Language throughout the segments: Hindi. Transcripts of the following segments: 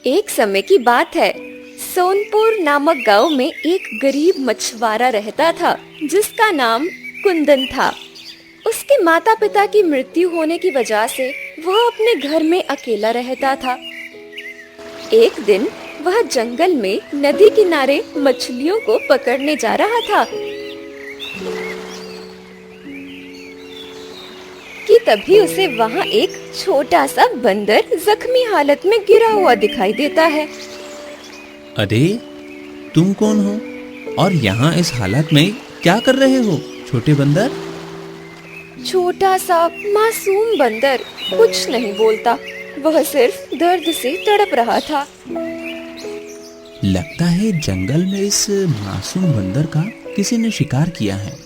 एक समय की बात है। सोनपुर नामक गांव में एक गरीब मछुआरा रहता था जिसका नाम कुंदन था। उसके माता पिता की मृत्यु होने की वजह से वह अपने घर में अकेला रहता था। एक दिन वह जंगल में नदी किनारे मछलियों को पकड़ने जा रहा था कि तभी उसे वहाँ एक छोटा सा बंदर जख्मी हालत में गिरा हुआ दिखाई देता है। अरे, तुम कौन हो और यहाँ इस हालत में क्या कर रहे हो, छोटे बंदर? छोटा सा मासूम बंदर कुछ नहीं बोलता, वह सिर्फ दर्द से तड़प रहा था। लगता है जंगल में इस मासूम बंदर का किसी ने शिकार किया है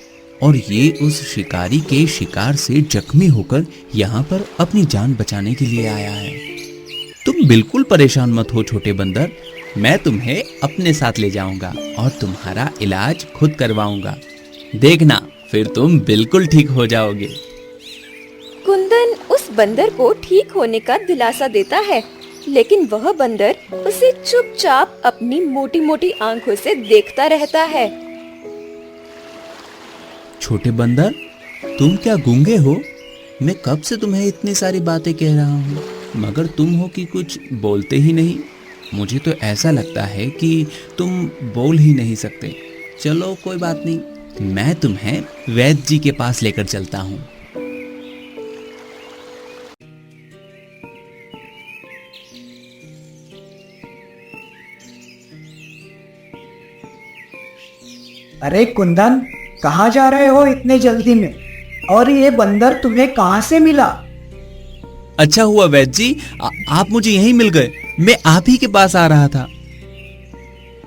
और ये उस शिकारी के शिकार से जख्मी होकर यहाँ पर अपनी जान बचाने के लिए आया है। तुम बिल्कुल परेशान मत हो छोटे बंदर, मैं तुम्हें अपने साथ ले जाऊंगा और तुम्हारा इलाज खुद करवाऊंगा। देखना, फिर तुम बिल्कुल ठीक हो जाओगे। कुंदन उस बंदर को ठीक होने का दिलासा देता है, लेकिन वह बंदर उसे चुपचाप अपनी मोटी मोटी आंखों से देखता रहता है। छोटे बंदर, तुम क्या गूंगे हो? मैं कब से तुम्हें इतनी सारी बातें कह रहा हूँ, मगर तुम हो कि कुछ बोलते ही नहीं। मुझे तो ऐसा लगता है कि तुम बोल ही नहीं सकते। चलो कोई बात नहीं, मैं तुम्हें वैद्य जी के पास लेकर चलता हूँ। अरे कुंदन, कहाँ जा रहे हो इतने जल्दी में? और ये बंदर तुम्हें कहाँ से मिला? अच्छा हुआ वैद्य जी, आप मुझे यहीं मिल गए। मैं आप ही के पास आ रहा था।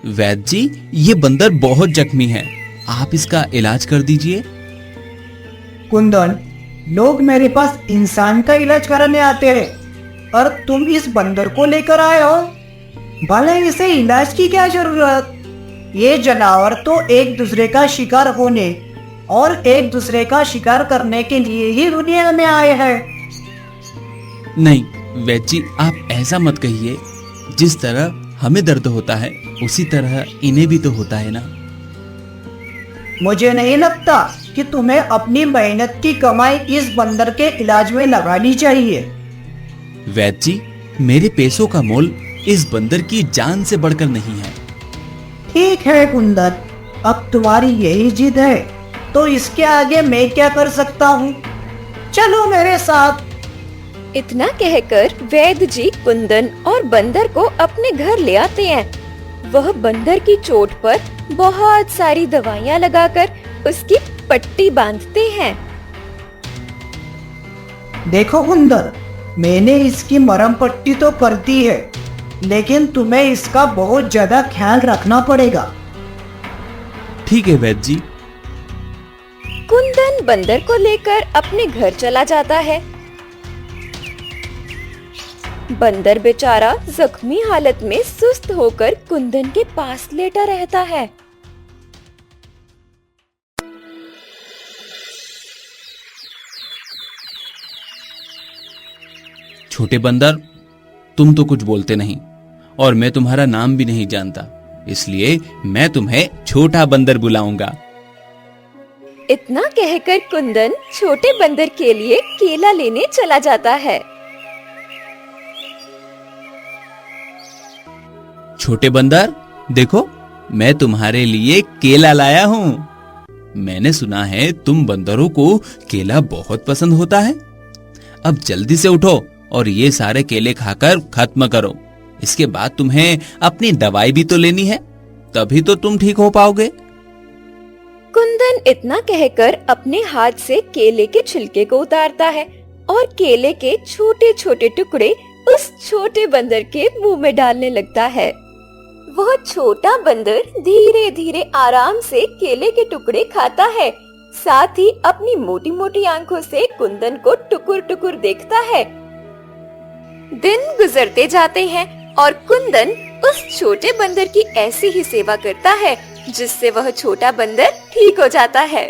वैद्य जी, ये बंदर बहुत जख्मी है, आप इसका इलाज कर दीजिए। कुंदन, लोग मेरे पास इंसान का इलाज कराने आते हैं और तुम इस बंदर को लेकर आए हो। भले इसे इलाज की क्या जरूरत? ये जानवर तो एक दूसरे का शिकार होने और एक दूसरे का शिकार करने के लिए ही दुनिया में आए हैं। नहीं वैद्य जी, आप ऐसा मत कहिए। जिस तरह हमें दर्द होता है उसी तरह इन्हें भी तो होता है ना। मुझे नहीं लगता कि तुम्हें अपनी मेहनत की कमाई इस बंदर के इलाज में लगानी चाहिए। वैद्य जी, मेरे पैसों का मोल इस बंदर की जान से बढ़कर नहीं है। ठीक है कुंदन, अब तुम्हारी यही जिद है तो इसके आगे मैं क्या कर सकता हूँ? चलो मेरे साथ। इतना कहकर वैद्य जी कुंदन और बंदर को अपने घर ले आते हैं। वह बंदर की चोट पर बहुत सारी दवाइयाँ लगाकर उसकी पट्टी बांधते हैं। देखो कुंदन, मैंने इसकी मरहम पट्टी तो कर दी है, लेकिन तुम्हें इसका बहुत ज्यादा ख्याल रखना पड़ेगा। ठीक है वैद्य जी। कुंदन बंदर को लेकर अपने घर चला जाता है। बंदर बेचारा जख्मी हालत में सुस्त होकर कुंदन के पास लेटा रहता है। छोटे बंदर, तुम तो कुछ बोलते नहीं और मैं तुम्हारा नाम भी नहीं जानता, इसलिए मैं तुम्हें छोटा बंदर बुलाऊंगा। इतना कहकर कुंदन छोटे बंदर के लिए केला लेने चला जाता है। छोटे बंदर, देखो, मैं तुम्हारे लिए केला लाया हूँ। मैंने सुना है तुम बंदरों को केला बहुत पसंद होता है। अब जल्दी से उठो और ये सारे केले खाकर खत्म करो। इसके बाद तुम्हें अपनी दवाई भी तो लेनी है, तभी तो तुम ठीक हो पाओगे। कुंदन इतना कहकर अपने हाथ से केले के छिलके को उतारता है और केले के छोटे छोटे टुकड़े उस छोटे बंदर के मुंह में डालने लगता है। वह छोटा बंदर धीरे धीरे आराम से केले के टुकड़े खाता है, साथ ही अपनी मोटी मोटी आंखों से कुंदन को टुकुर टुकुर देखता है। दिन गुजरते जाते हैं और कुंदन उस छोटे बंदर की ऐसी ही सेवा करता है जिससे वह छोटा बंदर ठीक हो जाता है।